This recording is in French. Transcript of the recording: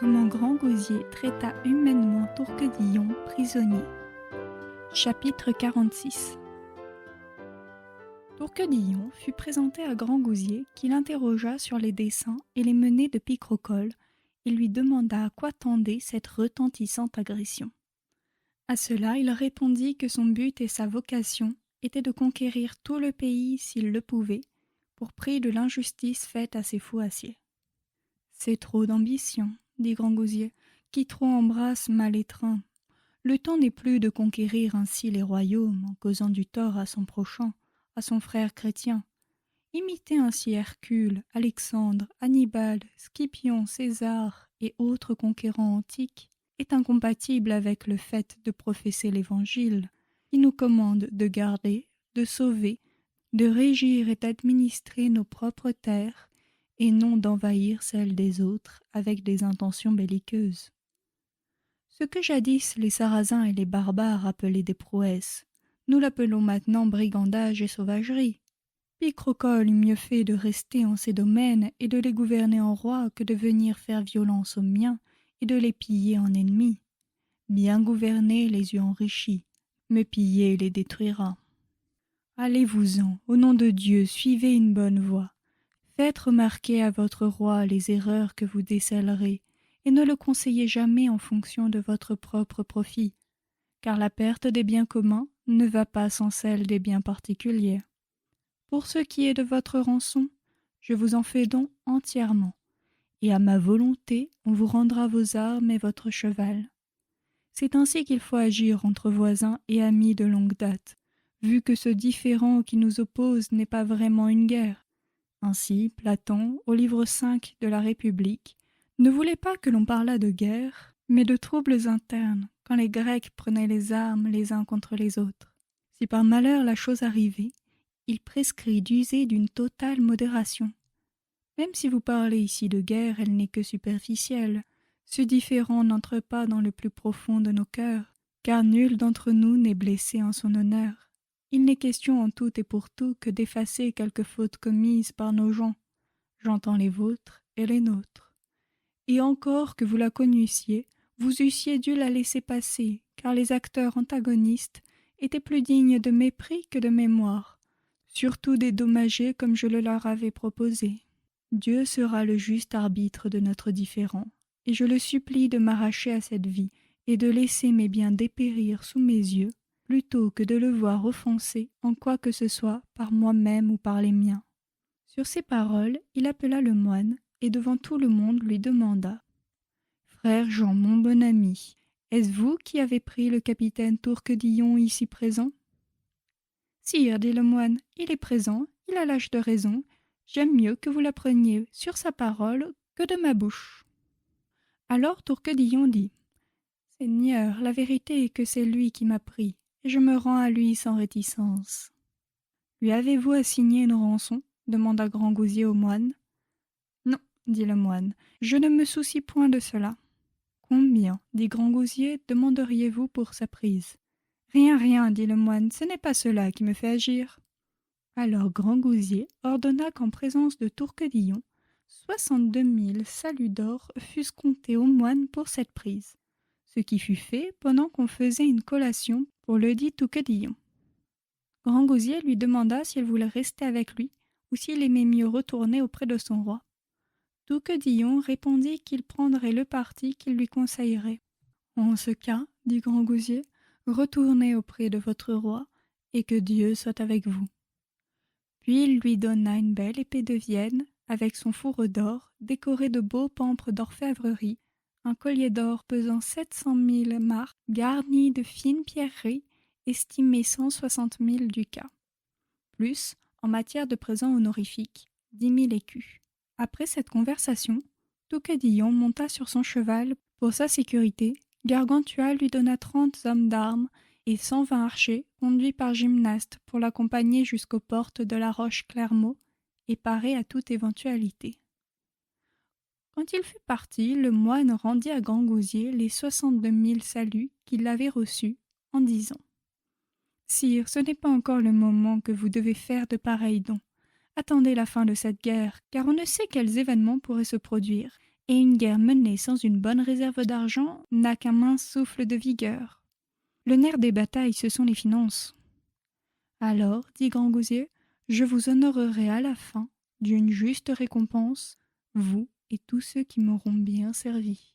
comment Grand-Gousier traita humainement Tourquedillon, prisonnier. Chapitre 46. Tourquedillon fut présenté à Grand-Gousier qui l'interrogea sur les desseins et les menées de Picrochole et lui demanda à quoi tendait cette retentissante agression. À cela, il répondit que son but et sa vocation étaient de conquérir tout le pays s'il le pouvait, pour prix de l'injustice faite à ses fouassiers. « C'est trop d'ambition, dit Grand-Gousier, qui trop embrasse mal étreint. Le temps n'est plus de conquérir ainsi les royaumes en causant du tort à son prochain, à son frère chrétien. Imiter ainsi Hercule, Alexandre, Hannibal, Scipion, César et autres conquérants antiques est incompatible avec le fait de professer l'Évangile, qui nous commande de garder, de sauver, de régir et d'administrer nos propres terres, et non d'envahir celles des autres avec des intentions belliqueuses. Ce que jadis les Sarrasins et les barbares appelaient des prouesses, nous l'appelons maintenant brigandage et sauvagerie. Picrochole eût mieux fait de rester en ses domaines et de les gouverner en roi que de venir faire violence aux miens et de les piller en ennemis. Bien gouverner les eût enrichis, me piller les détruira. Allez-vous-en, au nom de Dieu, suivez une bonne voie. Faites remarquer à votre roi les erreurs que vous décèlerez, et ne le conseillez jamais en fonction de votre propre profit, car la perte des biens communs ne va pas sans celle des biens particuliers. Pour ce qui est de votre rançon, je vous en fais don entièrement, et à ma volonté on vous rendra vos armes et votre cheval. C'est ainsi qu'il faut agir entre voisins et amis de longue date, vu que ce différend qui nous oppose n'est pas vraiment une guerre. Ainsi, Platon, au livre 5 de la République, ne voulait pas que l'on parlât de guerre, mais de troubles internes, quand les Grecs prenaient les armes les uns contre les autres. Si par malheur la chose arrivait, il prescrit d'user d'une totale modération. Même si vous parlez ici de guerre, elle n'est que superficielle. Ce différend n'entre pas dans le plus profond de nos cœurs, car nul d'entre nous n'est blessé en son honneur. Il n'est question en tout et pour tout que d'effacer quelques fautes commises par nos gens. J'entends les vôtres et les nôtres. Et encore que vous la connussiez, vous eussiez dû la laisser passer, car les acteurs antagonistes étaient plus dignes de mépris que de mémoire, surtout dédommagés comme je le leur avais proposé. Dieu sera le juste arbitre de notre différend, et je le supplie de m'arracher à cette vie et de laisser mes biens dépérir sous mes yeux, plutôt que de le voir offensé en quoi que ce soit par moi-même ou par les miens. » Sur ces paroles, il appela le moine, et devant tout le monde lui demanda « Frère Jean, mon bon ami, est-ce vous qui avez pris le capitaine Tourquedillon ici présent ?»« Sire, dit le moine, il est présent, il a l'âge de raison, j'aime mieux que vous l'appreniez sur sa parole que de ma bouche. » Alors Tourquedillon dit « Seigneur, la vérité est que c'est lui qui m'a pris, et je me rends à lui sans réticence. »« Lui avez-vous assigné une rançon ?» demanda Grand-Gousier au moine. « Non, dit le moine, je ne me soucie point de cela. »« Combien, dit Grand-Gousier, demanderiez-vous pour sa prise ?»« Rien, rien, dit le moine, ce n'est pas cela qui me fait agir. » Alors Grand-Gousier ordonna qu'en présence de Tourquedillon, 62 000 saluts d'or fussent comptés au moine pour cette prise, ce qui fut fait pendant qu'on faisait une collation pour le dit Tourquedillon. Grand-Gousier lui demanda si elle voulait rester avec lui ou s'il aimait mieux retourner auprès de son roi. Tourquedillon répondit qu'il prendrait le parti qu'il lui conseillerait. « En ce cas, dit Grand-Gousier, retournez auprès de votre roi, et que Dieu soit avec vous. » Puis il lui donna une belle épée de Vienne, avec son fourreau d'or, décoré de beaux pampres d'orfèvrerie, un collier d'or pesant 700 000 marcs, garni de fines pierreries, estimé 160 000 ducats. Plus, en matière de présents honorifiques, 10 000 écus. Après cette conversation, Tourquedillon monta sur son cheval pour sa sécurité. Gargantua lui donna 30 hommes d'armes et 120 archers conduits par Gymnaste pour l'accompagner jusqu'aux portes de la Roche-Clermont et parer à toute éventualité. Quand il fut parti, le moine rendit à Grand-Gousier les 62 000 saluts qu'il avait reçus en disant « Sire, ce n'est pas encore le moment que vous devez faire de pareils dons. Attendez la fin de cette guerre, car on ne sait quels événements pourraient se produire, et une guerre menée sans une bonne réserve d'argent n'a qu'un mince souffle de vigueur. Le nerf des batailles, ce sont les finances. Alors, dit Grangousier, je vous honorerai à la fin d'une juste récompense, vous et tous ceux qui m'auront bien servi.